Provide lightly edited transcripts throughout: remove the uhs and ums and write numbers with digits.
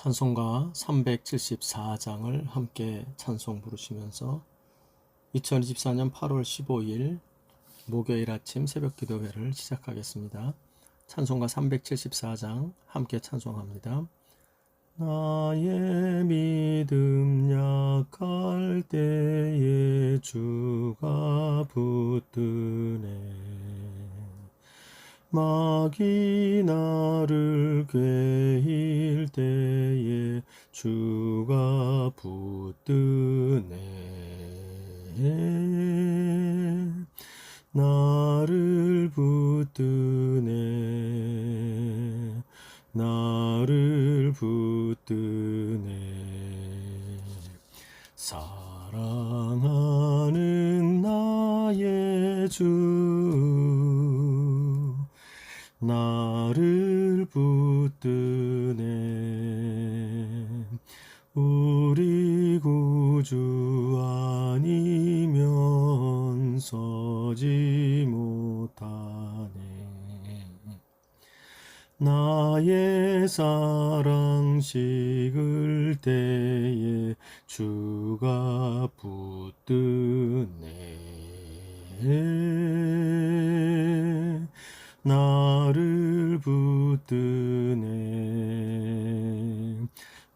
찬송가 374장을 함께 찬송 부르시면서 2024년 8월 15일 목요일 아침 새벽 기도회를 시작하겠습니다. 찬송가 374장 함께 찬송합니다. 나의 믿음 약할 때에 주가 붙드네. 마귀 나를 꿰일 때에 주가 붙드네. 나를 붙드네. 나를 붙드네. 사랑하는 나의 주 나를 붙드네. 우리 구주 아니면 서지 못하네. 나의 사랑 식을 때에 주가 붙드네. 나를 붙드네.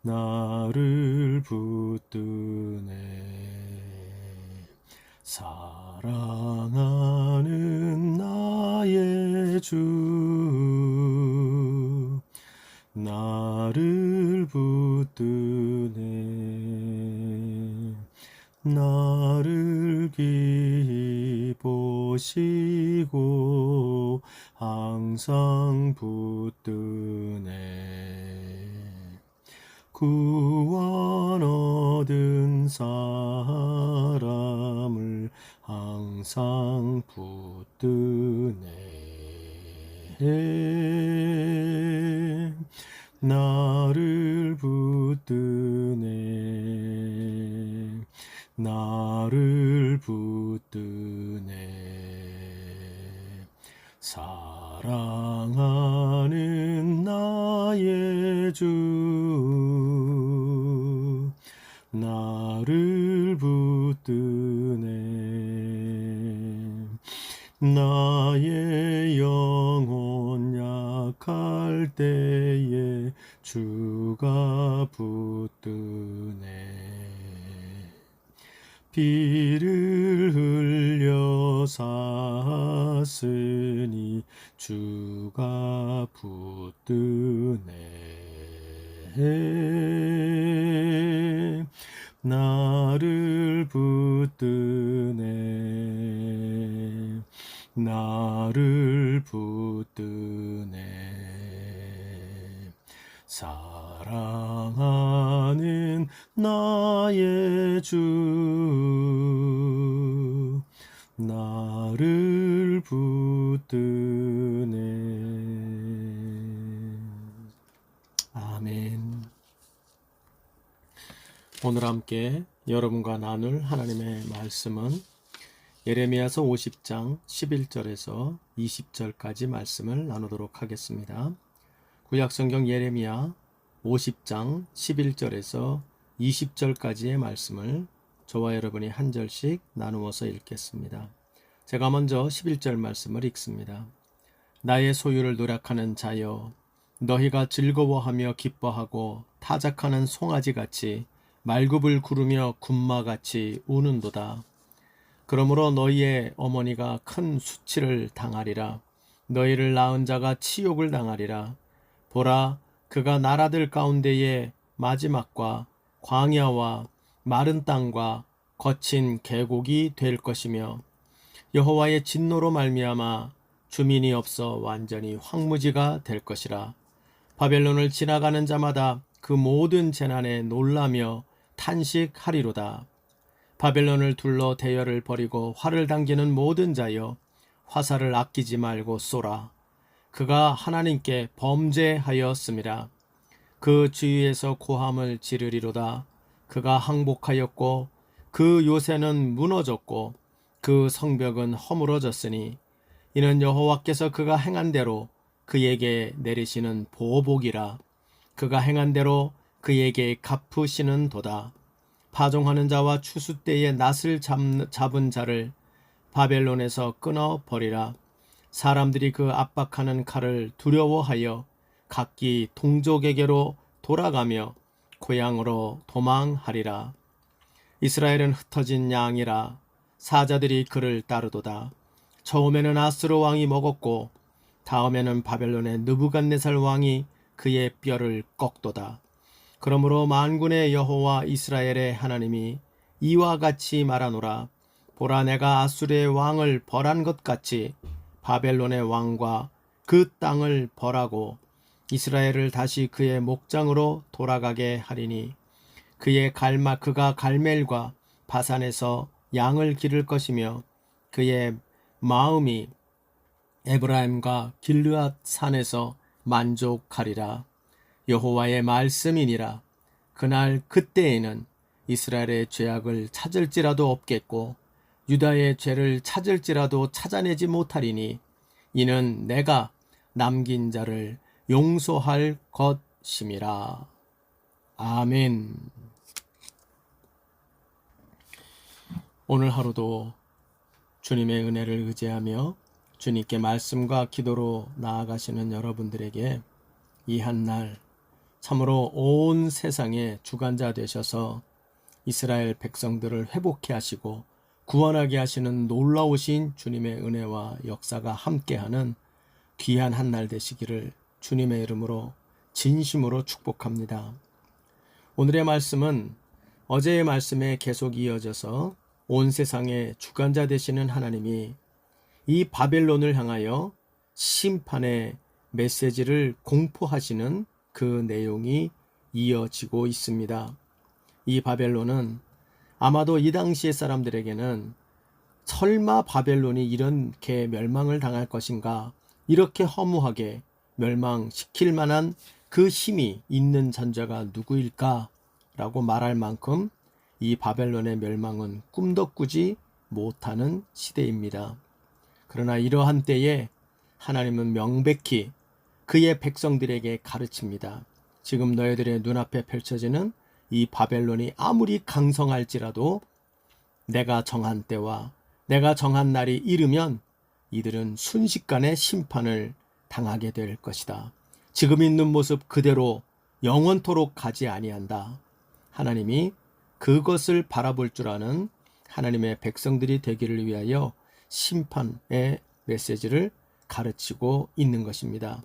나를 붙드네. 사랑하는 나의 주 나를 붙드네. 나를 기쁘시고 항상 붙드네. 구원 얻은 사람을 항상 붙드네. 나를 붙드네. 나를 붙드네. 사랑하는 나의 주 나를 붙드네. 나의 영혼 약할 때에 주가 붙드네. 피를 흘려 샀으니 주가 붙드네. 나를 붙드네. 나를 붙드네. 사랑하는 나의 주 나를 붙드네. 아멘. 오늘 함께 여러분과 나눌 하나님의 말씀은 예레미야서 50장 11절에서 20절까지 말씀을 나누도록 하겠습니다. 구약성경 예레미야 50장 11절에서 20절까지의 말씀을 저와 여러분이 한 절씩 나누어서 읽겠습니다. 제가 먼저 11절 말씀을 읽습니다. 나의 소유를 노력하는 자여, 너희가 즐거워하며 기뻐하고 타작하는 송아지같이 말굽을 구르며 군마같이 우는도다. 그러므로 너희의 어머니가 큰 수치를 당하리라. 너희를 낳은 자가 치욕을 당하리라. 보라, 그가 나라들 가운데에 마지막과 광야와 마른 땅과 거친 계곡이 될 것이며 여호와의 진노로 말미암아 주민이 없어 완전히 황무지가 될 것이라. 바벨론을 지나가는 자마다 그 모든 재난에 놀라며 탄식하리로다. 바벨론을 둘러 대열을 벌이고 활을 당기는 모든 자여, 화살을 아끼지 말고 쏘라. 그가 하나님께 범죄하였음이라. 그 주위에서 고함을 지르리로다. 그가 항복하였고 그 요새는 무너졌고 그 성벽은 허물어졌으니 이는 여호와께서 그가 행한 대로 그에게 내리시는 보복이라. 그가 행한 대로 그에게 갚으시는 도다. 파종하는 자와 추수 때에 낫을 잡은 자를 바벨론에서 끊어버리라. 사람들이 그 압박하는 칼을 두려워하여 각기 동족에게로 돌아가며 고향으로 도망하리라. 이스라엘은 흩어진 양이라 사자들이 그를 따르도다. 처음에는 아스로 왕이 먹었고 다음에는 바벨론의 느부갓네살 왕이 그의 뼈를 꺾도다. 그러므로 만군의 여호와 이스라엘의 하나님이 이와 같이 말하노라. 보라, 내가 아수르의 왕을 벌한 것 같이 바벨론의 왕과 그 땅을 벌하고 이스라엘을 다시 그의 목장으로 돌아가게 하리니 그가 갈멜과 바산에서 양을 기를 것이며 그의 마음이 에브라임과 길르앗 산에서 만족하리라. 여호와의 말씀이니라. 그날 그때에는 이스라엘의 죄악을 찾을지라도 없겠고 유다의 죄를 찾을지라도 찾아내지 못하리니 이는 내가 남긴 자를 용서할 것임이라. 아멘. 오늘 하루도 주님의 은혜를 의지하며 주님께 말씀과 기도로 나아가시는 여러분들에게 이 한 날 참으로 온 세상의 주관자 되셔서 이스라엘 백성들을 회복케 하시고 구원하게 하시는 놀라우신 주님의 은혜와 역사가 함께하는 귀한 한 날 되시기를 주님의 이름으로 진심으로 축복합니다. 오늘의 말씀은 어제의 말씀에 계속 이어져서 온 세상의 주관자 되시는 하나님이 이 바벨론을 향하여 심판의 메시지를 공포하시는 그 내용이 이어지고 있습니다. 이 바벨론은 아마도 이 당시의 사람들에게는 설마 바벨론이 이렇게 멸망을 당할 것인가, 이렇게 허무하게 멸망시킬 만한 그 힘이 있는 존재가 누구일까 라고 말할 만큼 이 바벨론의 멸망은 꿈도 꾸지 못하는 시대입니다. 그러나 이러한 때에 하나님은 명백히 그의 백성들에게 가르칩니다. 지금 너희들의 눈앞에 펼쳐지는 이 바벨론이 아무리 강성할지라도 내가 정한 때와 내가 정한 날이 이르면 이들은 순식간에 심판을 당하게 될 것이다. 지금 있는 모습 그대로 영원토록 가지 아니한다. 하나님이 그것을 바라볼 줄 아는 하나님의 백성들이 되기를 위하여 심판의 메시지를 가르치고 있는 것입니다.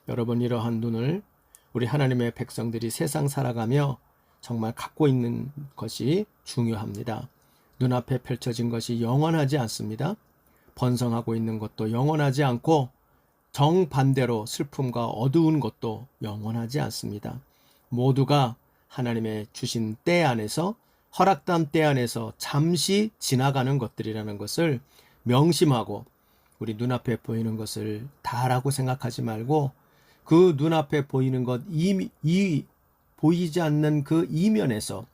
여러분, 이러한 눈을 우리 하나님의 백성들이 세상 살아가며 정말 갖고 있는 것이 중요합니다. 눈앞에 펼쳐진 것이 영원하지 않습니다. 번성하고 있는 것도 영원하지 않고 정반대로 슬픔과 어두운 것도 영원하지 않습니다. 모두가 하나님의 주신 때 안에서, 허락된 때 안에서 잠시 지나가는 것들이라는 것을 명심하고 우리 눈앞에 보이는 것을 다라고 생각하지 말고 그 눈앞에 보이는 것, 보이지 않는 그 이면에서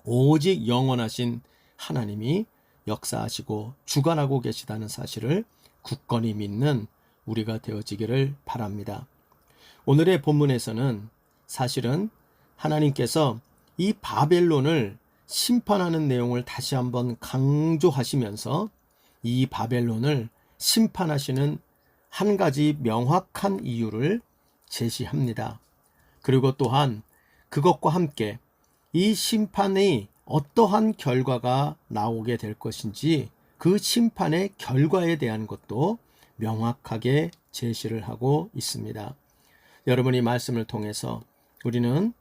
오직 영원하신 하나님이 역사하시고 주관하고 계시다는 사실을 굳건히 믿는 우리가 되어지기를 바랍니다. 오늘의 본문에서는 사실은 하나님께서 이 바벨론을 심판하는 내용을 다시 한번 강조하시면서 이 바벨론을 심판하시는 한 가지 명확한 이유를 제시합니다. 그리고 또한 그것과 함께 이 심판이 어떠한 결과가 나오게 될 것인지 그 심판의 결과에 대한 것도 명확하게 제시를 하고 있습니다. 여러분, 이 말씀을 통해서 우리는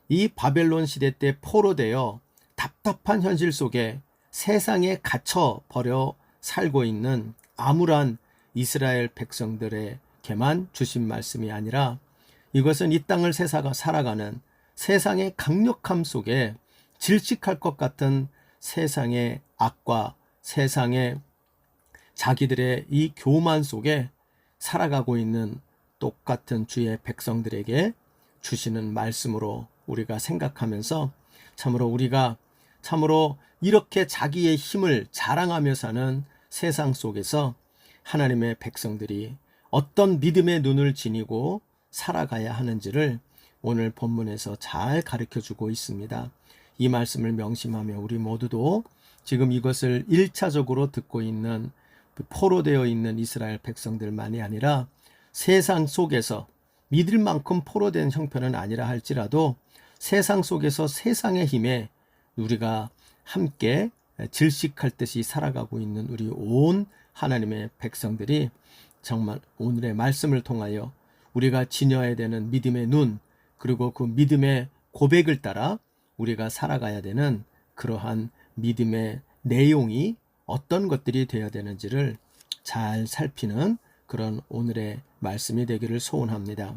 이 바벨론 시대 때 포로되어 답답한 현실 속에 세상에 갇혀 버려 살고 있는 암울한 이스라엘 백성들에게만 주신 말씀이 아니라 이것은 이 땅을 살아가는 세상의 강력함 속에 질식할 것 같은 세상의 악과 세상의 자기들의 이 교만 속에 살아가고 있는 똑같은 주의 백성들에게 주시는 말씀으로 우리가 생각하면서 우리가 참으로 이렇게 자기의 힘을 자랑하며 사는 세상 속에서 하나님의 백성들이 어떤 믿음의 눈을 지니고 살아가야 하는지를 오늘 본문에서 잘 가르쳐주고 있습니다. 이 말씀을 명심하며 우리 모두도 지금 이것을 1차적으로 듣고 있는 포로되어 있는 이스라엘 백성들만이 아니라 세상 속에서 믿을 만큼 포로된 형편은 아니라 할지라도 세상 속에서 세상의 힘에 우리가 함께 질식할 듯이 살아가고 있는 우리 온 하나님의 백성들이 정말 오늘의 말씀을 통하여 우리가 지녀야 되는 믿음의 눈, 그리고 그 믿음의 고백을 따라 우리가 살아가야 되는 그러한 믿음의 내용이 어떤 것들이 되어야 되는지를 잘 살피는 그런 오늘의 말씀이 되기를 소원합니다.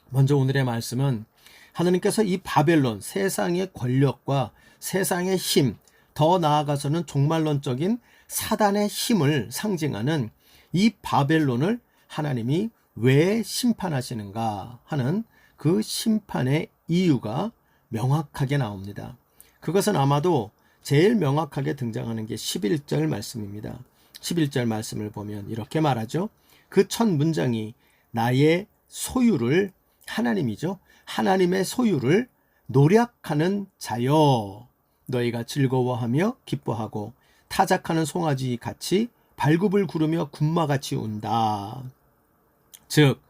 먼저 오늘의 말씀은 하나님께서 이 바벨론, 세상의 권력과 세상의 힘, 더 나아가서는 종말론적인 사단의 힘을 상징하는 이 바벨론을 하나님이 왜 심판하시는가 하는 그 심판의 이유가 명확하게 나옵니다. 그것은 아마도 제일 명확하게 등장하는 게 11절 말씀입니다. 11절 말씀을 보면 이렇게 말하죠. 그 첫 문장이 나의 소유를, 하나님이죠. 하나님의 소유를 노략하는 자여 너희가 즐거워하며 기뻐하고 타작하는 송아지 같이 발굽을 구르며 군마같이 운다. 즉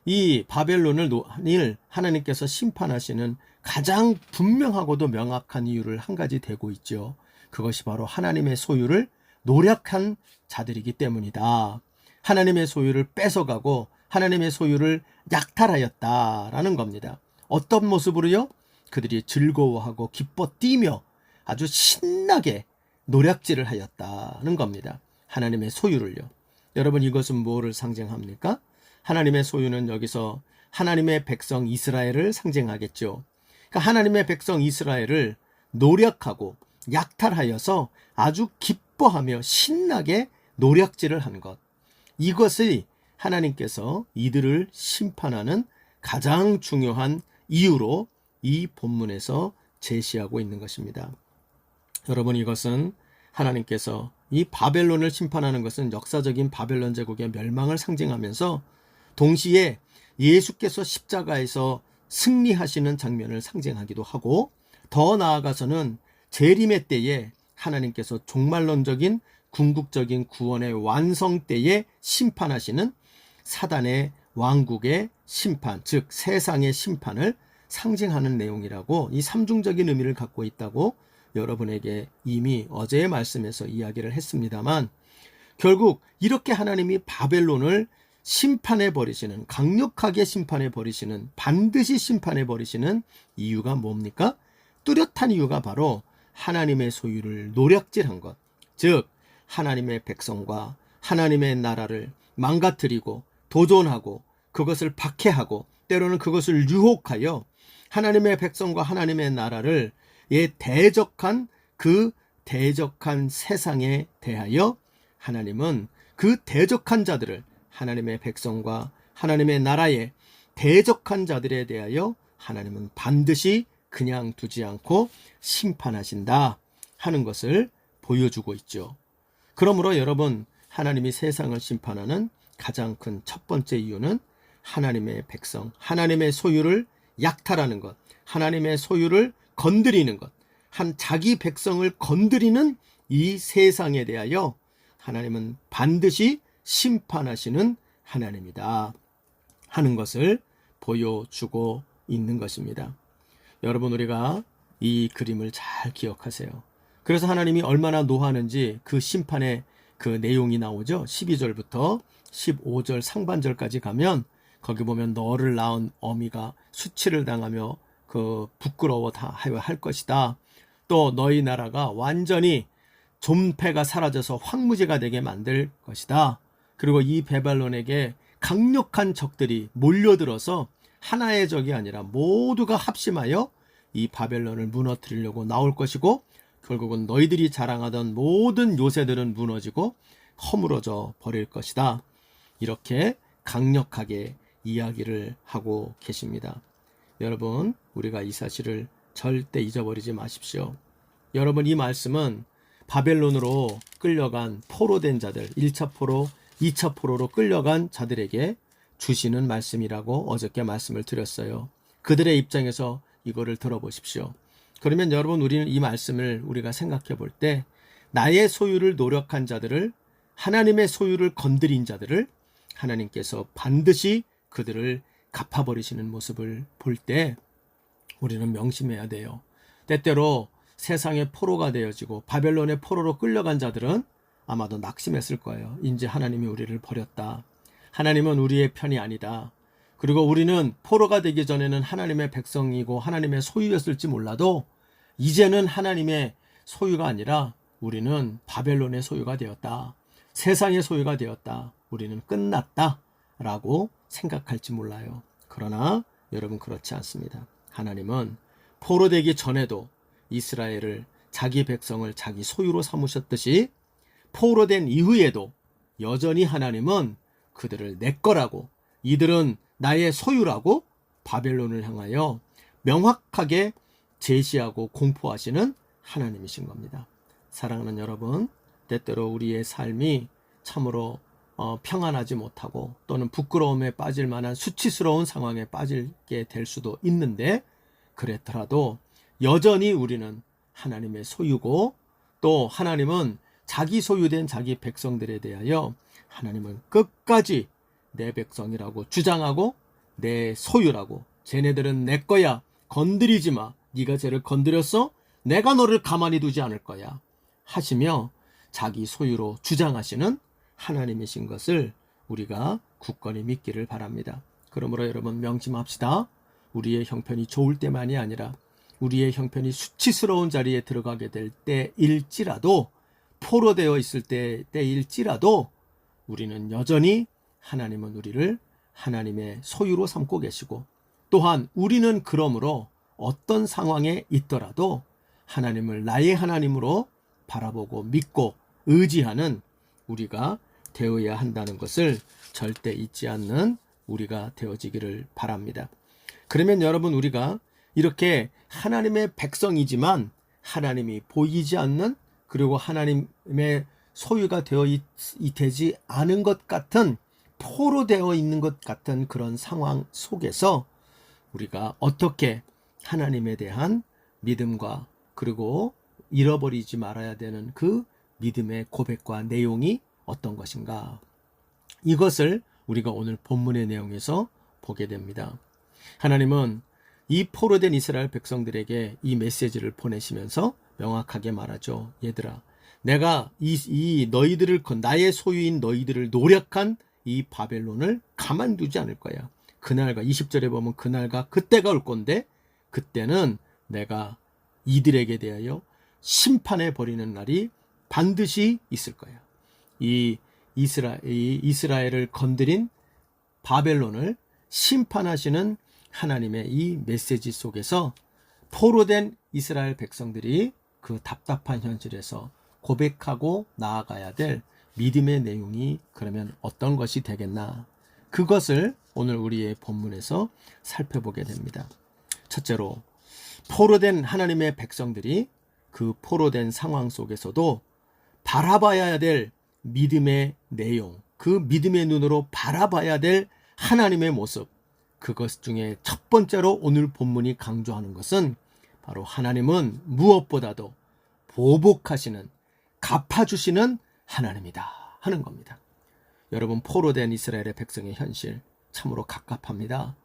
이 바벨론을 하나님께서 심판하시는 가장 분명하고도 명확한 이유를 한 가지 대고 있죠. 그것이 바로 하나님의 소유를 노략한 자들이기 때문이다. 하나님의 소유를 뺏어가고 하나님의 소유를 약탈하였다라는 겁니다. 어떤 모습으로요? 그들이 즐거워하고 기뻐 뛰며 아주 신나게 노략질을 하였다는 겁니다. 하나님의 소유를요. 여러분, 이것은 뭐를 상징합니까? 하나님의 소유는 여기서 하나님의 백성 이스라엘을 상징하겠죠. 그러니까 하나님의 백성 이스라엘을 노략하고 약탈하여서 아주 기뻐하며 신나게 노략질을 한 것. 이것이 하나님께서 이들을 심판하는 가장 중요한 이유로 이 본문에서 제시하고 있는 것입니다. 여러분, 이것은 하나님께서 이 바벨론을 심판하는 것은 역사적인 바벨론 제국의 멸망을 상징하면서 동시에 예수께서 십자가에서 승리하시는 장면을 상징하기도 하고, 더 나아가서는 재림의 때에 하나님께서 종말론적인 궁극적인 구원의 완성 때에 심판하시는 사단의 왕국의 심판, 즉 세상의 심판을 상징하는 내용이라고, 이 삼중적인 의미를 갖고 있다고 여러분에게 이미 어제의 말씀에서 이야기를 했습니다만, 결국 이렇게 하나님이 바벨론을 심판해 버리시는, 강력하게 심판해 버리시는, 반드시 심판해 버리시는 이유가 뭡니까? 뚜렷한 이유가 바로 하나님의 소유를 노략질한 것, 즉 하나님의 백성과 하나님의 나라를 망가뜨리고 도전하고 그것을 박해하고 때로는 그것을 유혹하여 하나님의 백성과 하나님의 나라를 대적한 그 대적한 세상에 대하여 하나님은 그 대적한 자들을, 하나님의 백성과 하나님의 나라에 대적한 자들에 대하여 하나님은 반드시 그냥 두지 않고 심판하신다 하는 것을 보여주고 있죠. 그러므로 여러분, 하나님이 세상을 심판하는 가장 큰 첫 번째 이유는 하나님의 백성, 하나님의 소유를 약탈하는 것, 하나님의 소유를 건드리는 것, 자기 백성을 건드리는 이 세상에 대하여 하나님은 반드시 심판하시는 하나님이다 하는 것을 보여주고 있는 것입니다. 여러분, 우리가 이 그림을 잘 기억하세요. 그래서 하나님이 얼마나 노하는지 그 심판의 그 내용이 나오죠. 12절부터 15절 상반절까지 가면 거기 보면 너를 낳은 어미가 수치를 당하며 그 부끄러워 다 할 것이다. 또 너희 나라가 완전히 존폐가 사라져서 황무지가 되게 만들 것이다. 그리고 이 바벨론에게 강력한 적들이 몰려들어서 하나의 적이 아니라 모두가 합심하여 이 바벨론을 무너뜨리려고 나올 것이고, 결국은 너희들이 자랑하던 모든 요새들은 무너지고 허물어져 버릴 것이다. 이렇게 강력하게 이야기를 하고 계십니다. 여러분, 우리가 이 사실을 절대 잊어버리지 마십시오. 여러분, 이 말씀은 바벨론으로 끌려간 포로된 자들, 1차 포로, 2차 포로로 끌려간 자들에게 주시는 말씀이라고 어저께 말씀을 드렸어요. 그들의 입장에서 이거를 들어보십시오. 그러면 여러분, 우리는 이 말씀을 우리가 생각해 볼 때 나의 소유를 노력한 자들을, 하나님의 소유를 건드린 자들을 하나님께서 반드시 그들을 갚아버리시는 모습을 볼 때 우리는 명심해야 돼요. 때때로 세상의 포로가 되어지고 바벨론의 포로로 끌려간 자들은 아마도 낙심했을 거예요. 이제 하나님이 우리를 버렸다. 하나님은 우리의 편이 아니다. 그리고 우리는 포로가 되기 전에는 하나님의 백성이고 하나님의 소유였을지 몰라도 이제는 하나님의 소유가 아니라 우리는 바벨론의 소유가 되었다. 세상의 소유가 되었다. 우리는 끝났다. 라고 생각할지 몰라요. 그러나 여러분, 그렇지 않습니다. 하나님은 포로되기 전에도 이스라엘을, 자기 백성을 자기 소유로 삼으셨듯이 포로된 이후에도 여전히 하나님은 그들을 내 거라고, 이들은 나의 소유라고 바벨론을 향하여 명확하게 제시하고 공포하시는 하나님이신 겁니다. 사랑하는 여러분, 때때로 우리의 삶이 참으로 평안하지 못하고 또는 부끄러움에 빠질 만한 수치스러운 상황에 빠지게 될 수도 있는데, 그랬더라도 여전히 우리는 하나님의 소유고, 또 하나님은 자기 소유된 자기 백성들에 대하여 하나님은 끝까지 내 백성이라고 주장하고 내 소유라고, 쟤네들은 내 거야, 건드리지 마, 네가 쟤를 건드렸어? 내가 너를 가만히 두지 않을 거야 하시며 자기 소유로 주장하시는 하나님이신 것을 우리가 굳건히 믿기를 바랍니다. 그러므로 여러분, 명심합시다. 우리의 형편이 좋을 때만이 아니라 우리의 형편이 수치스러운 자리에 들어가게 될 때일지라도, 포로되어 있을 때일지라도 우리는 여전히 하나님은 우리를 하나님의 소유로 삼고 계시고, 또한 우리는 그러므로 어떤 상황에 있더라도 하나님을 나의 하나님으로 바라보고 믿고 의지하는 우리가 되어야 한다는 것을 절대 잊지 않는 우리가 되어지기를 바랍니다. 그러면 여러분, 우리가 이렇게 하나님의 백성이지만 하나님이 보이지 않는, 그리고 하나님의 소유가 되지 않은 것 같은, 포로되어 있는 것 같은 그런 상황 속에서 우리가 어떻게 하나님에 대한 믿음과, 그리고 잃어버리지 말아야 되는 그 믿음의 고백과 내용이 어떤 것인가, 이것을 우리가 오늘 본문의 내용에서 보게 됩니다. 하나님은 이 포로된 이스라엘 백성들에게 이 메시지를 보내시면서 명확하게 말하죠. 얘들아, 내가 이 너희들을, 나의 소유인 너희들을 노력한 이 바벨론을 가만두지 않을 거야. 그날과, 20절에 보면 그날과 그때가 올 건데, 그때는 내가 이들에게 대하여 심판해 버리는 날이 반드시 있을 거야. 이 이스라엘을 건드린 바벨론을 심판하시는 하나님의 이 메시지 속에서 포로된 이스라엘 백성들이 그 답답한 현실에서 고백하고 나아가야 될 믿음의 내용이 그러면 어떤 것이 되겠나, 그것을 오늘 우리의 본문에서 살펴보게 됩니다. 첫째로, 포로된 하나님의 백성들이 그 포로된 상황 속에서도 바라봐야 될 믿음의 내용, 그 믿음의 눈으로 바라봐야 될 하나님의 모습, 그것 중에 첫 번째로 오늘 본문이 강조하는 것은 바로 하나님은 무엇보다도 보복하시는, 갚아주시는 하나님이다 하는 겁니다. 여러분, 포로된 이스라엘의 백성의 현실 참으로 갑갑합니다.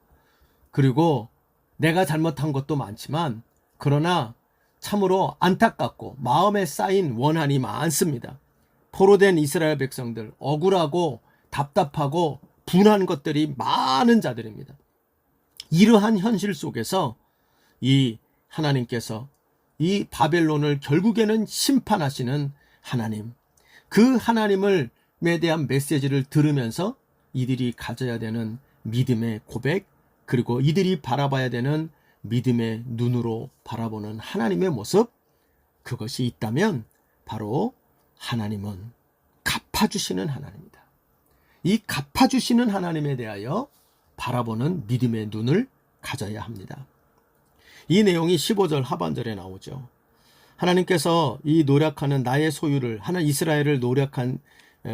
그리고 내가 잘못한 것도 많지만, 그러나 참으로 안타깝고 마음에 쌓인 원한이 많습니다. 포로된 이스라엘 백성들, 억울하고 답답하고 분한 것들이 많은 자들입니다. 이러한 현실 속에서 이 하나님께서 이 바벨론을 결국에는 심판하시는 하나님, 그 하나님에 대한 메시지를 들으면서 이들이 가져야 되는 믿음의 고백, 그리고 이들이 바라봐야 되는 믿음의 눈으로 바라보는 하나님의 모습, 그것이 있다면 바로 하나님은 갚아주시는 하나님입니다. 이 갚아주시는 하나님에 대하여 바라보는 믿음의 눈을 가져야 합니다. 이 내용이 15절 하반절에 나오죠. 하나님께서 이 노력하는 나의 소유를, 이스라엘을 노력한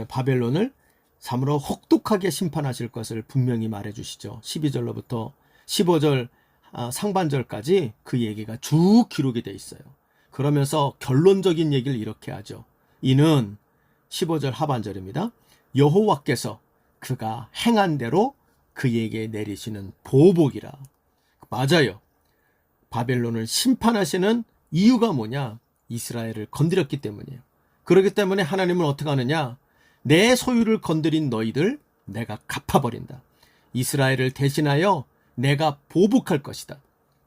바벨론을 참으로 혹독하게 심판하실 것을 분명히 말해 주시죠. 12절로부터 15절 상반절까지 그 얘기가 쭉 기록이 돼 있어요. 그러면서 결론적인 얘기를 이렇게 하죠. 이는 15절 하반절입니다. 여호와께서 그가 행한 대로 그에게 내리시는 보복이라. 맞아요. 바벨론을 심판하시는 이유가 뭐냐? 이스라엘을 건드렸기 때문이에요. 그렇기 때문에 하나님은 어떻게 하느냐? 내 소유를 건드린 너희들 내가 갚아버린다. 이스라엘을 대신하여 내가 보복할 것이다.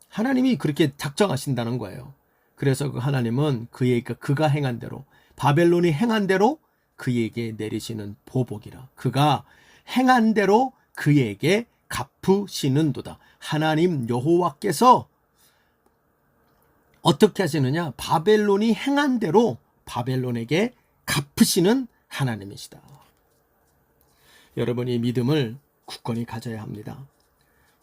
하나님이 그렇게 작정하신다는 거예요. 그래서 그 하나님은 그가 행한 대로, 바벨론이 행한 대로 그에게 내리시는 보복이라. 그가 행한 대로 그에게 갚으시는도다. 하나님 여호와께서 어떻게 하시느냐? 바벨론이 행한 대로 바벨론에게 갚으시는 하나님이시다. 여러분이 믿음을 굳건히 가져야 합니다.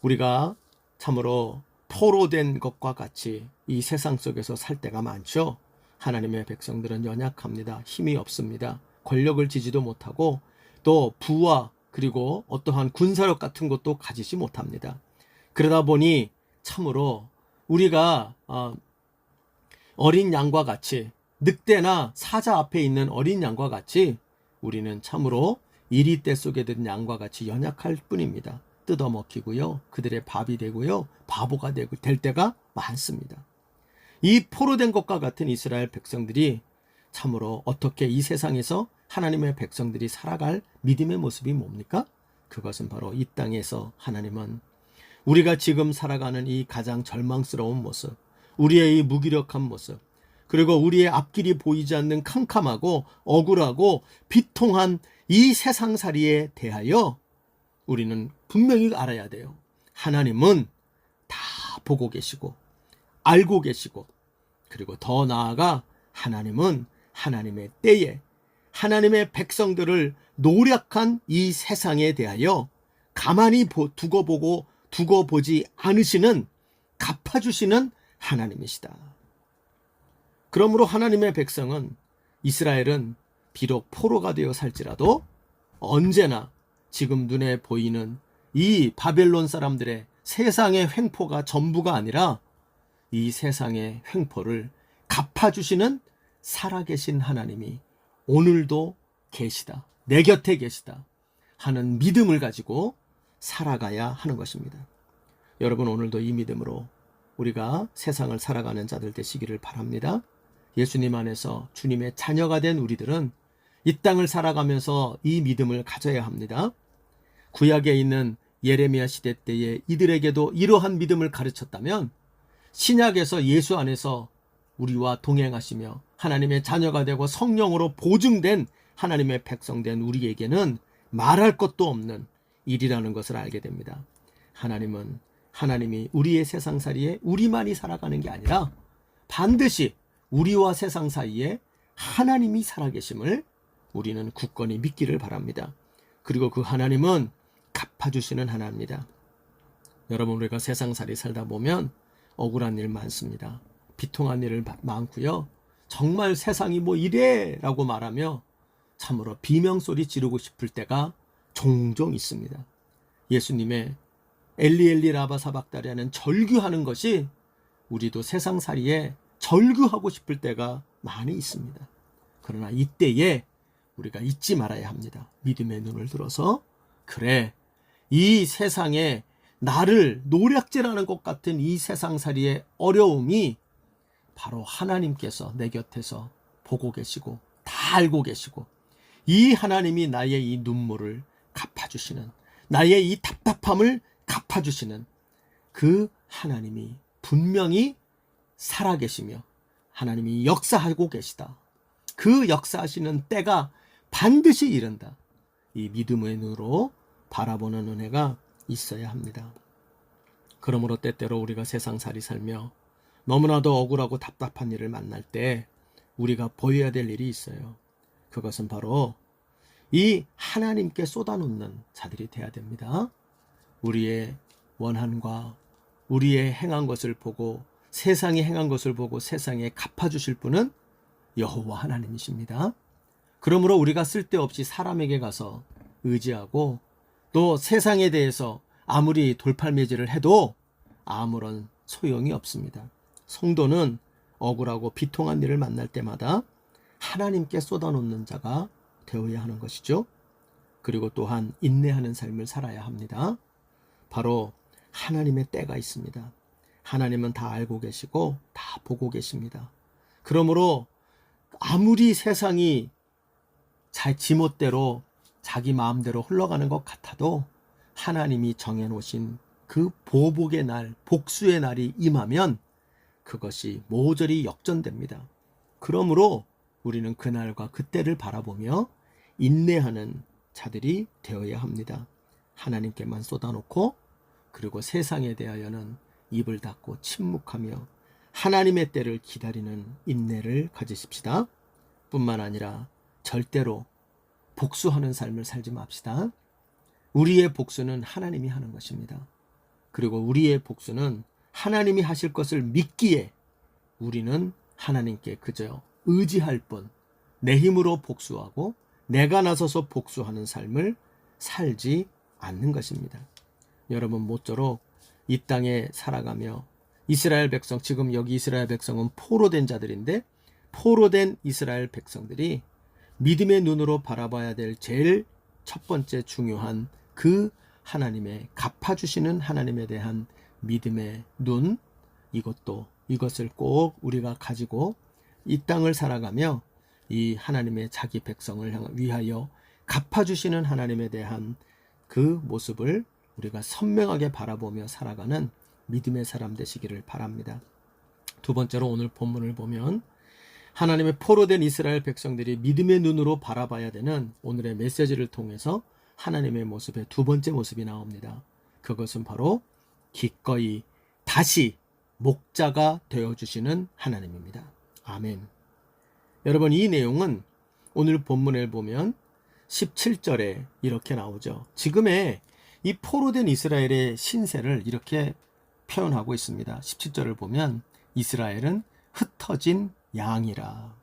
우리가 참으로 포로된 것과 같이 이 세상 속에서 살 때가 많죠. 하나님의 백성들은 연약합니다. 힘이 없습니다. 권력을 지지도 못하고 또 부와 그리고 어떠한 군사력 같은 것도 가지지 못합니다. 그러다 보니 참으로 우리가 어린 양과 같이, 늑대나 사자 앞에 있는 어린 양과 같이 우리는 참으로 이리떼 속에 든 양과 같이 연약할 뿐입니다. 뜯어먹히고요, 그들의 밥이 되고요, 바보가 될 때가 많습니다. 이 포로된 것과 같은 이스라엘 백성들이 참으로 어떻게 이 세상에서 하나님의 백성들이 살아갈 믿음의 모습이 뭡니까? 그것은 바로 이 땅에서 하나님은 우리가 지금 살아가는 이 가장 절망스러운 모습, 우리의 이 무기력한 모습, 그리고 우리의 앞길이 보이지 않는 캄캄하고 억울하고 비통한 이 세상살이에 대하여 우리는 분명히 알아야 돼요. 하나님은 다 보고 계시고 알고 계시고, 그리고 더 나아가 하나님은 하나님의 때에 하나님의 백성들을 노력한 이 세상에 대하여 가만히 두고 보지 않으시는, 갚아주시는 하나님이시다. 그러므로 하나님의 백성은, 이스라엘은 비록 포로가 되어 살지라도 언제나 지금 눈에 보이는 이 바벨론 사람들의 세상의 횡포가 전부가 아니라 이 세상의 횡포를 갚아주시는 살아계신 하나님이 오늘도 계시다, 내 곁에 계시다 하는 믿음을 가지고 살아가야 하는 것입니다. 여러분, 오늘도 이 믿음으로 우리가 세상을 살아가는 자들 되시기를 바랍니다. 예수님 안에서 주님의 자녀가 된 우리들은 이 땅을 살아가면서 이 믿음을 가져야 합니다. 구약에 있는 예레미야 시대 때에 이들에게도 이러한 믿음을 가르쳤다면 신약에서 예수 안에서 우리와 동행하시며 하나님의 자녀가 되고 성령으로 보증된 하나님의 백성된 우리에게는 말할 것도 없는 일이라는 것을 알게 됩니다. 하나님이 우리의 세상살이에 우리만이 살아가는 게 아니라 반드시 우리와 세상 사이에 하나님이 살아계심을 우리는 굳건히 믿기를 바랍니다. 그리고 그 하나님은 갚아주시는 하나님입니다. 여러분, 우리가 세상살이 살다 보면 억울한 일 많습니다. 비통한 일 많고요. 정말 세상이 뭐 이래 라고 말하며 참으로 비명소리 지르고 싶을 때가 종종 있습니다. 예수님의 엘리 라바 사박다리 하는 절규하는 것이 우리도 세상살이에 절규하고 싶을 때가 많이 있습니다. 그러나 이때에 우리가 잊지 말아야 합니다. 믿음의 눈을 들어서, 그래, 이 세상에 나를 노략질하는 것 같은 이 세상살이의 어려움이 바로 하나님께서 내 곁에서 보고 계시고 다 알고 계시고, 이 하나님이 나의 이 눈물을 갚아주시는, 나의 이 답답함을 갚아주시는 그 하나님이 분명히 살아계시며 하나님이 역사하고 계시다. 그 역사하시는 때가 반드시 이른다. 이 믿음의 눈으로 바라보는 은혜가 있어야 합니다. 그러므로 때때로 우리가 세상살이 살며 너무나도 억울하고 답답한 일을 만날 때 우리가 보여야 될 일이 있어요. 그것은 바로 이 하나님께 쏟아놓는 자들이 돼야 됩니다. 우리의 원한과 우리의 행한 것을 보고, 세상이 행한 것을 보고 세상에 갚아주실 분은 여호와 하나님이십니다. 그러므로 우리가 쓸데없이 사람에게 가서 의지하고 또 세상에 대해서 아무리 돌팔매질을 해도 아무런 소용이 없습니다. 성도는 억울하고 비통한 일을 만날 때마다 하나님께 쏟아놓는 자가 되어야 하는 것이죠. 그리고 또한 인내하는 삶을 살아야 합니다. 바로 하나님의 때가 있습니다. 하나님은 다 알고 계시고 다 보고 계십니다. 그러므로 아무리 세상이 지멋대로 자기 마음대로 흘러가는 것 같아도 하나님이 정해놓으신 그 보복의 날, 복수의 날이 임하면 그것이 모조리 역전됩니다. 그러므로 우리는 그날과 그때를 바라보며 인내하는 자들이 되어야 합니다. 하나님께만 쏟아놓고 그리고 세상에 대하여는 입을 닫고 침묵하며 하나님의 때를 기다리는 인내를 가지십시다. 뿐만 아니라 절대로 복수하는 삶을 살지 맙시다. 우리의 복수는 하나님이 하는 것입니다. 그리고 우리의 복수는 하나님이 하실 것을 믿기에 우리는 하나님께 그저 의지할 뿐 내 힘으로 복수하고 내가 나서서 복수하는 삶을 살지 않는 것입니다. 여러분, 모쪼록 이 땅에 살아가며 이스라엘 백성, 지금 여기 이스라엘 백성은 포로된 자들인데 포로된 이스라엘 백성들이 믿음의 눈으로 바라봐야 될 제일 첫 번째 중요한 그 하나님의 갚아주시는 하나님에 대한 믿음의 눈, 이것을 꼭 우리가 가지고 이 땅을 살아가며 이 하나님의 자기 백성을 위하여 갚아주시는 하나님에 대한 그 모습을 우리가 선명하게 바라보며 살아가는 믿음의 사람 되시기를 바랍니다. 두 번째로 오늘 본문을 보면 하나님의 포로된 이스라엘 백성들이 믿음의 눈으로 바라봐야 되는 오늘의 메시지를 통해서 하나님의 모습의 두 번째 모습이 나옵니다. 그것은 바로 기꺼이 다시 목자가 되어주시는 하나님입니다. 아멘. 여러분, 이 내용은 오늘 본문을 보면 17절에 이렇게 나오죠. 지금의 이 포로된 이스라엘의 신세를 이렇게 표현하고 있습니다. 17절을 보면 이스라엘은 흩어진 양이라.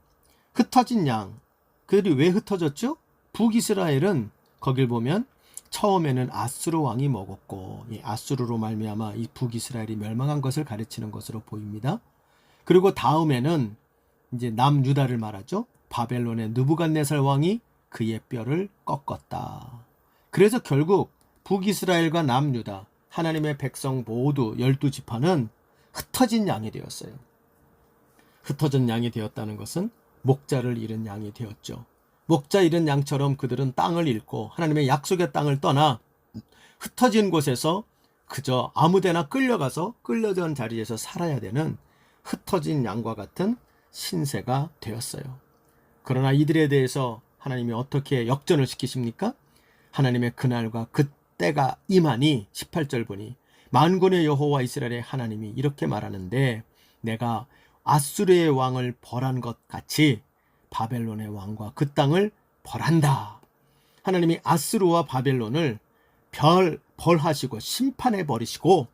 흩어진 양. 그들이 왜 흩어졌죠? 북이스라엘은 거길 보면 처음에는 아수르 왕이 먹었고, 이 아수르로 말미암아 이 북이스라엘이 멸망한 것을 가르치는 것으로 보입니다. 그리고 다음에는 이제 남유다를 말하죠. 바벨론의 느부갓네살 왕이 그의 뼈를 꺾었다. 그래서 결국 북이스라엘과 남유다, 하나님의 백성 모두 12지파는 흩어진 양이 되었어요. 흩어진 양이 되었다는 것은 목자를 잃은 양이 되었죠. 목자 잃은 양처럼 그들은 땅을 잃고 하나님의 약속의 땅을 떠나 흩어진 곳에서 그저 아무데나 끌려가서 끌려던 자리에서 살아야 되는 흩어진 양과 같은 신세가 되었어요. 그러나 이들에 대해서 하나님이 어떻게 역전을 시키십니까? 하나님의 그날과 그때가 임하니 18절 보니 만군의 여호와 이스라엘의 하나님이 이렇게 말하는데 내가 아수르의 왕을 벌한 것 같이 바벨론의 왕과 그 땅을 벌한다. 하나님이 아수르와 바벨론을 벌하시고 심판해 버리시고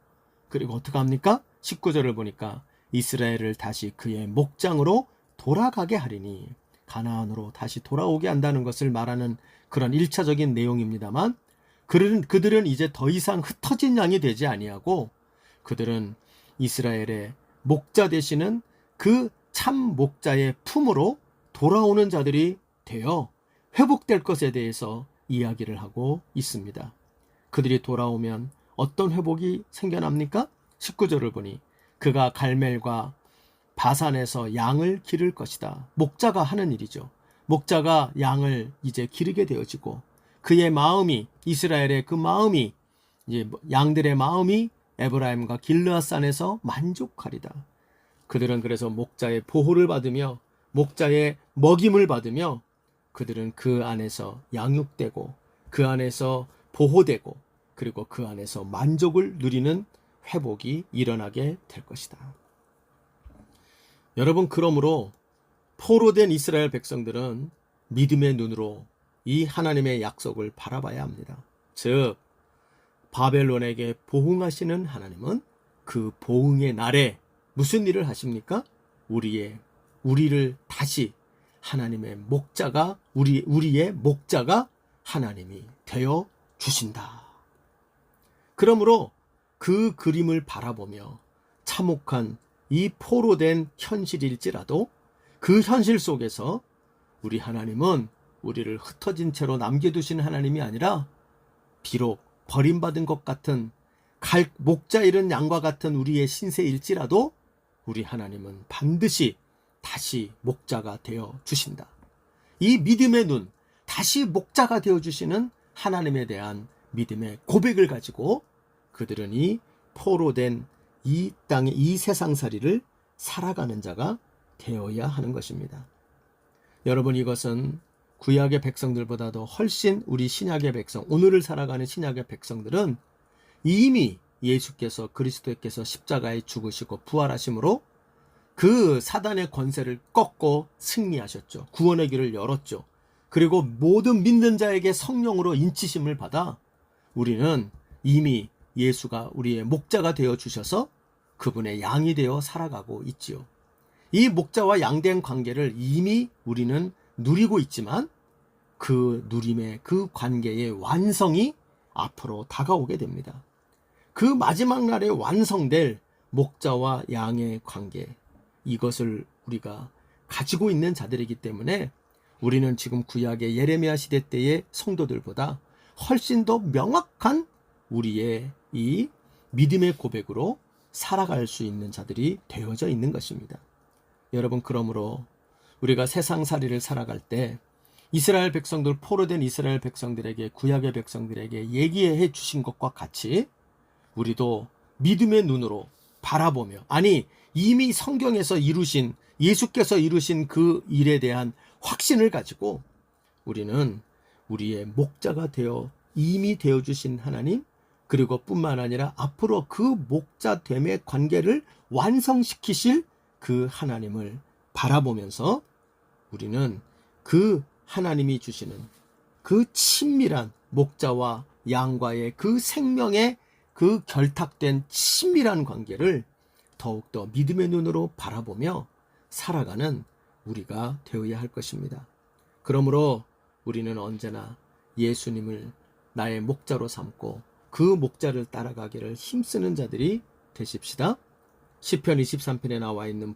그리고 어떻게 합니까? 19절을 보니까 이스라엘을 다시 그의 목장으로 돌아가게 하리니 가나안으로 다시 돌아오게 한다는 것을 말하는 그런 1차적인 내용입니다만 그들은 이제 더 이상 흩어진 양이 되지 아니하고 그들은 이스라엘의 목자 되시는 그 참 목자의 품으로 돌아오는 자들이 되어 회복될 것에 대해서 이야기를 하고 있습니다. 그들이 돌아오면 어떤 회복이 생겨납니까? 19절을 보니 그가 갈멜과 바산에서 양을 기를 것이다. 목자가 하는 일이죠. 목자가 양을 이제 기르게 되어지고 그의 마음이 이스라엘의 그 마음이 이제 양들의 마음이 에브라임과 길르앗산에서 만족하리다. 그들은 그래서 목자의 보호를 받으며 목자의 먹임을 받으며 그들은 그 안에서 양육되고 그 안에서 보호되고 그리고 그 안에서 만족을 누리는 회복이 일어나게 될 것이다. 여러분, 그러므로 포로된 이스라엘 백성들은 믿음의 눈으로 이 하나님의 약속을 바라봐야 합니다. 즉 바벨론에게 보응하시는 하나님은 그 보응의 날에 무슨 일을 하십니까? 우리를 다시 하나님의 목자가 우리의 목자가 하나님이 되어 주신다. 그러므로 그 그림을 바라보며 참혹한 이 포로된 현실일지라도 그 현실 속에서 우리 하나님은 우리를 흩어진 채로 남겨두신 하나님이 아니라 비록 버림받은 것 같은 목자 잃은 양과 같은 우리의 신세일지라도 우리 하나님은 반드시 다시 목자가 되어 주신다. 이 믿음의 눈, 다시 목자가 되어 주시는 하나님에 대한 믿음의 고백을 가지고 그들은 이 포로된 이 땅의 이 세상살이를 살아가는 자가 되어야 하는 것입니다. 여러분, 이것은 구약의 백성들보다도 훨씬 우리 신약의 백성, 오늘을 살아가는 신약의 백성들은 이미 예수께서 그리스도께서 십자가에 죽으시고 부활하심으로 그 사단의 권세를 꺾고 승리하셨죠. 구원의 길을 열었죠. 그리고 모든 믿는 자에게 성령으로 인치심을 받아 우리는 이미 예수가 우리의 목자가 되어 주셔서 그분의 양이 되어 살아가고 있지요. 이 목자와 양된 관계를 이미 우리는 누리고 있지만 그 누림의 그 관계의 완성이 앞으로 다가오게 됩니다. 그 마지막 날에 완성될 목자와 양의 관계, 이것을 우리가 가지고 있는 자들이기 때문에 우리는 지금 구약의 예레미야 시대 때의 성도들보다 훨씬 더 명확한 우리의 이 믿음의 고백으로 살아갈 수 있는 자들이 되어져 있는 것입니다. 여러분, 그러므로 우리가 세상살이를 살아갈 때 이스라엘 백성들, 포로된 이스라엘 백성들에게, 구약의 백성들에게 얘기해 주신 것과 같이 우리도 믿음의 눈으로 바라보며, 아니 이미 성경에서 이루신, 예수께서 이루신 그 일에 대한 확신을 가지고 우리는 우리의 목자가 되어 이미 되어주신 하나님, 그리고 뿐만 아니라 앞으로 그 목자됨의 관계를 완성시키실 그 하나님을 바라보면서 우리는 그 하나님이 주시는 그 친밀한 목자와 양과의 그 생명의 그 결탁된 친밀한 관계를 더욱더 믿음의 눈으로 바라보며 살아가는 우리가 되어야 할 것입니다. 그러므로 우리는 언제나 예수님을 나의 목자로 삼고 그 목자를 따라가기를 힘쓰는 자들이 되십시다. 시편 23편에 나와 있는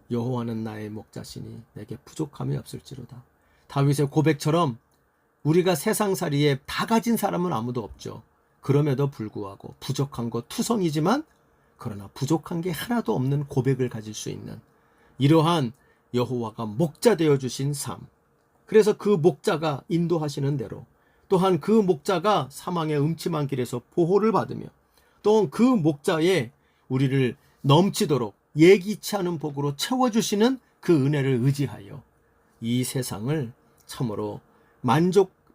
여호와는 나의 목자시니 내게 부족함이 없을지로다. 다윗의 고백처럼 우리가 세상살이에 다 가진 사람은 아무도 없죠. 그럼에도 불구하고 부족한 것 투성이지만 그러나 부족한 게 하나도 없는 고백을 가질 수 있는 이러한 여호와가 목자 되어 주신 삶, 그래서 그 목자가 인도하시는 대로, 또한 그 목자가 사망의 음침한 길에서 보호를 받으며, 또한 그 목자의 우리를 넘치도록 예기치 않은 복으로 채워주시는 그 은혜를 의지하여 이 세상을 참으로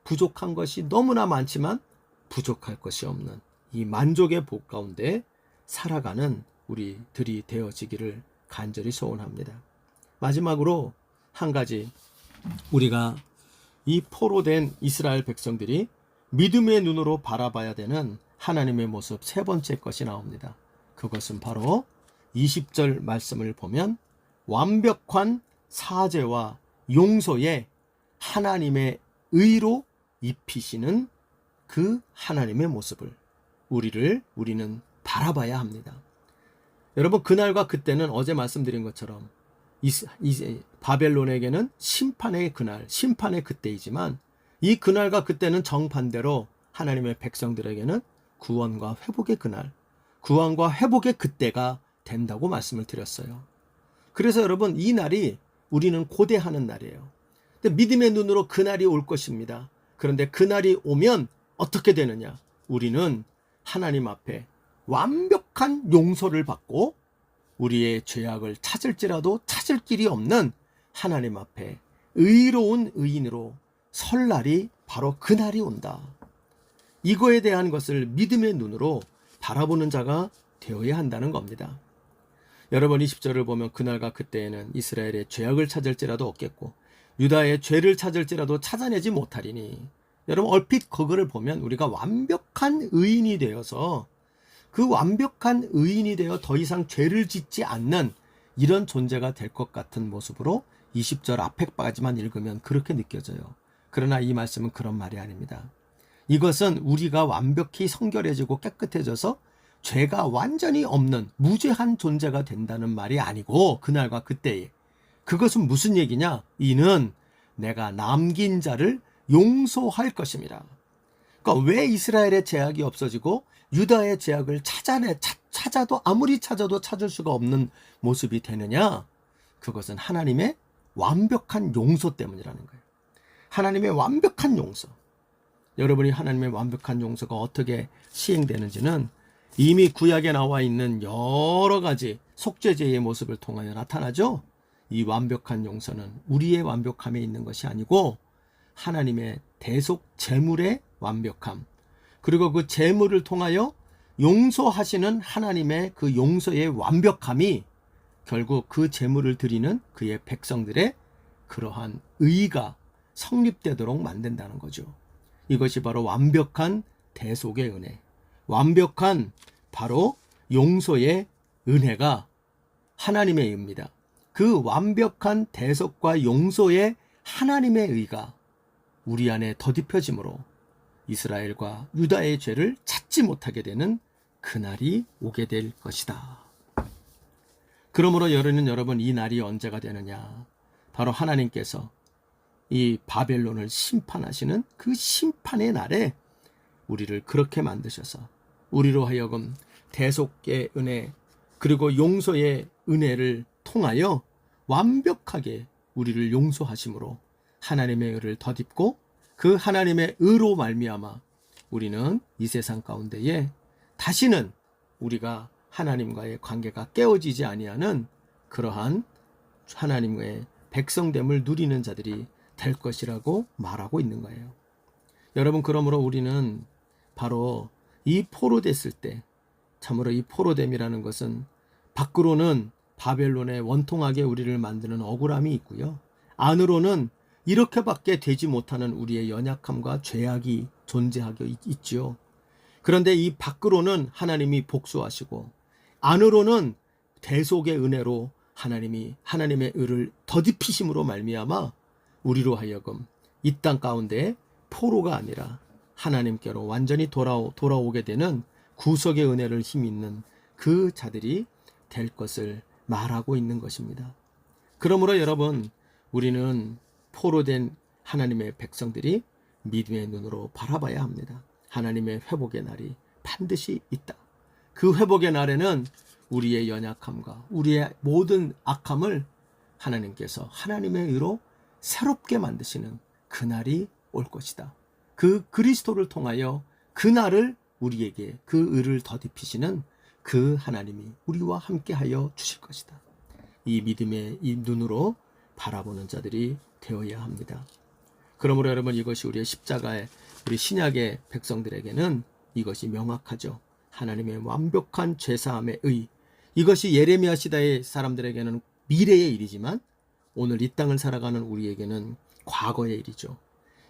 부족한 것이 너무나 많지만 부족할 것이 없는 이 만족의 복 가운데 살아가는 우리들이 되어지기를 간절히 소원합니다. 마지막으로 한 가지, 우리가 이 포로된 이스라엘 백성들이 믿음의 눈으로 바라봐야 되는 하나님의 모습 세 번째 것이 나옵니다. 그것은 바로 20절 말씀을 보면 완벽한 사죄와 용서에 하나님의 의로 입히시는 그 하나님의 모습을 우리는 바라봐야 합니다. 여러분, 그날과 그때는 어제 말씀드린 것처럼 바벨론에게는 심판의 그날, 심판의 그때이지만 이 그날과 그때는 정반대로 하나님의 백성들에게는 구원과 회복의 그날, 구원과 회복의 그때가 된다고 말씀을 드렸어요. 그래서 여러분, 이 날이 우리는 고대하는 날이에요. 근데 믿음의 눈으로 그날이 올 것입니다. 그런데 그날이 오면 어떻게 되느냐? 우리는 하나님 앞에 완벽한 용서를 받고 우리의 죄악을 찾을지라도 찾을 길이 없는 하나님 앞에 의로운 의인으로 설 날이 바로 그날이 온다. 이거에 대한 것을 믿음의 눈으로 바라보는 자가 되어야 한다는 겁니다. 여러분, 20절을 보면 그날과 그때에는 이스라엘의 죄악을 찾을지라도 없겠고 유다의 죄를 찾을지라도 찾아내지 못하리니, 여러분 얼핏 그거를 보면 우리가 완벽한 의인이 되어서 그 완벽한 의인이 되어 더 이상 죄를 짓지 않는 이런 존재가 될 것 같은 모습으로 20절 앞에까지만 읽으면 그렇게 느껴져요. 그러나 이 말씀은 그런 말이 아닙니다. 이것은 우리가 완벽히 성결해지고 깨끗해져서 죄가 완전히 없는 무죄한 존재가 된다는 말이 아니고 그날과 그때에 그것은 무슨 얘기냐? 이는 내가 남긴 자를 용서할 것입니다. 그러니까 왜 이스라엘의 죄악이 없어지고 유다의 죄악을 찾아도 아무리 찾아도 찾을 수가 없는 모습이 되느냐? 그것은 하나님의 완벽한 용서 때문이라는 거예요. 하나님의 완벽한 용서. 여러분이 하나님의 완벽한 용서가 어떻게 시행되는지는 이미 구약에 나와 있는 여러 가지 속죄제의 모습을 통하여 나타나죠. 이 완벽한 용서는 우리의 완벽함에 있는 것이 아니고 하나님의 대속 제물의 완벽함, 그리고 그 제물을 통하여 용서하시는 하나님의 그 용서의 완벽함이 결국 그 제물을 드리는 그의 백성들의 그러한 의가 성립되도록 만든다는 거죠. 이것이 바로 완벽한 대속의 은혜, 완벽한 바로 용서의 은혜가 하나님의 의입니다. 그 완벽한 대속과 용서의 하나님의 의가 우리 안에 더딥혀짐으로 이스라엘과 유다의 죄를 찾지 못하게 되는 그날이 오게 될 것이다. 그러므로 여러분 이 날이 언제가 되느냐? 바로 하나님께서 이 바벨론을 심판하시는 그 심판의 날에 우리를 그렇게 만드셔서 우리로 하여금 대속의 은혜 그리고 용서의 은혜를 통하여 완벽하게 우리를 용서하심으로 하나님의 의를 덧입고 그 하나님의 의로 말미암아 우리는 이 세상 가운데에 다시는 우리가 하나님과의 관계가 깨어지지 아니하는 그러한 하나님의 백성됨을 누리는 자들이 될 것이라고 말하고 있는 거예요. 여러분, 그러므로 우리는 바로 이 포로됐을 때, 참으로 이 포로됨이라는 것은 밖으로는 바벨론에 원통하게 우리를 만드는 억울함이 있고요, 안으로는 이렇게밖에 되지 못하는 우리의 연약함과 죄악이 존재하고 있지요. 그런데 이 밖으로는 하나님이 복수하시고 안으로는 대속의 은혜로 하나님이 하나님의 의를 더딥히심으로 말미암아 우리로 하여금 이 땅 가운데 포로가 아니라 하나님께로 완전히 돌아오게 되는 구속의 은혜를 힘입는 그 자들이 될 것을 말하고 있는 것입니다. 그러므로 여러분, 우리는 포로된 하나님의 백성들이 믿음의 눈으로 바라봐야 합니다. 하나님의 회복의 날이 반드시 있다. 그 회복의 날에는 우리의 연약함과 우리의 모든 악함을 하나님께서 하나님의 의로 새롭게 만드시는 그날이 올 것이다. 그 그리스도를 통하여 그날을 우리에게 그 의를 더딥히시는 그 하나님이 우리와 함께하여 주실 것이다. 이 믿음의 이 눈으로 바라보는 자들이 되어야 합니다. 그러므로 여러분, 이것이 우리의 십자가의 우리 신약의 백성들에게는 이것이 명확하죠. 하나님의 완벽한 죄사함의 의. 이것이 예레미야 시대의 사람들에게는 미래의 일이지만 오늘 이 땅을 살아가는 우리에게는 과거의 일이죠.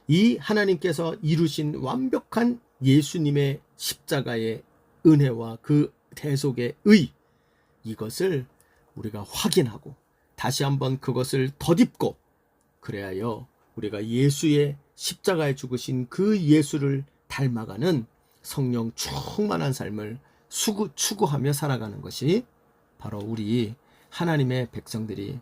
이 하나님께서 이루신 완벽한 예수님의 십자가의 은혜와 그 대속의 의, 이것을 우리가 확인하고 다시 한번 그것을 덧입고 그래야여 우리가 예수의 십자가에 죽으신 그 예수를 닮아가는 성령 충만한 삶을 추구하며 살아가는 것이 바로 우리 하나님의 백성들이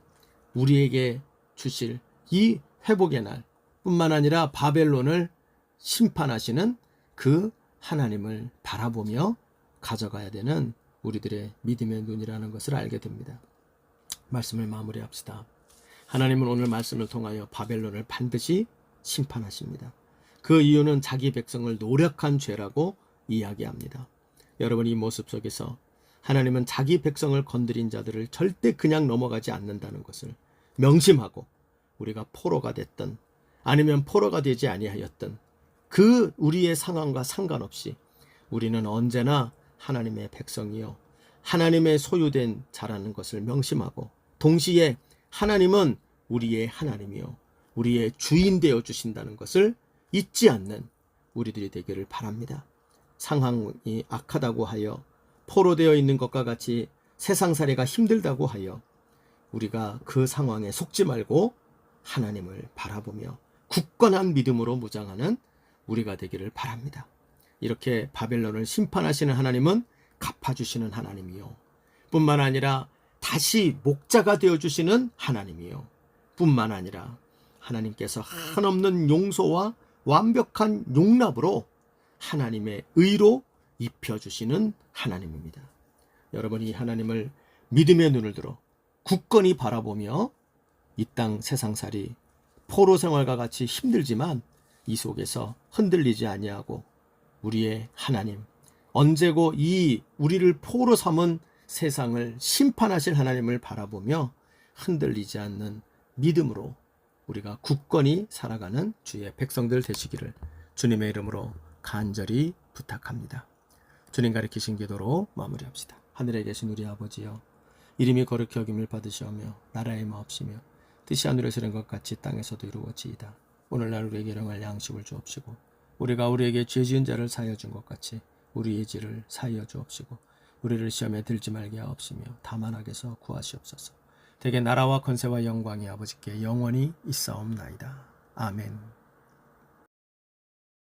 우리에게 주실 이 회복의 날 뿐만 아니라 바벨론을 심판하시는 그 하나님을 바라보며 가져가야 되는 우리들의 믿음의 눈이라는 것을 알게 됩니다. 말씀을 마무리합시다. 하나님은 오늘 말씀을 통하여 바벨론을 반드시 심판하십니다. 그 이유는 자기 백성을 노력한 죄라고 이야기합니다. 여러분, 이 모습 속에서 하나님은 자기 백성을 건드린 자들을 절대 그냥 넘어가지 않는다는 것을 명심하고 우리가 포로가 됐든 아니면 포로가 되지 아니하였든 그 우리의 상황과 상관없이 우리는 언제나 하나님의 백성이요 하나님의 소유된 자라는 것을 명심하고 동시에 하나님은 우리의 하나님이요 우리의 주인 되어 주신다는 것을 잊지 않는 우리들이 되기를 바랍니다. 상황이 악하다고 하여 포로되어 있는 것과 같이 세상살이가 힘들다고 하여 우리가 그 상황에 속지 말고 하나님을 바라보며 굳건한 믿음으로 무장하는 우리가 되기를 바랍니다. 이렇게 바벨론을 심판하시는 하나님은 갚아주시는 하나님이요. 뿐만 아니라 다시 목자가 되어주시는 하나님이요. 뿐만 아니라 하나님께서 한없는 용서와 완벽한 용납으로 하나님의 의로 입혀주시는 하나님입니다. 여러분이 하나님을 믿음의 눈을 들어 굳건히 바라보며 이 땅 세상살이 포로 생활과 같이 힘들지만 이 속에서 흔들리지 아니하고 우리의 하나님, 언제고 이 우리를 포로 삼은 세상을 심판하실 하나님을 바라보며 흔들리지 않는 믿음으로 우리가 굳건히 살아가는 주의 백성들 되시기를 주님의 이름으로 간절히 부탁합니다. 주님 가르치신 기도로 마무리합시다. 하늘에 계신 우리 아버지여, 이름이 거룩히 여김을 받으시오며 나라의 마옵시며 뜻이 하늘에서 이룬 것 같이 땅에서도 이루어지이다. 오늘날 우리에게 일용할 양식을 주옵시고 우리가 우리에게 죄 지은 자를 사하여 준 것 같이 우리의 죄를 사하여 주옵시고 우리를 시험에 들지 말게 하옵시며 다만 악에서 구하시옵소서. 대개 나라와 권세와 영광이 아버지께 영원히 있사옵나이다. 아멘.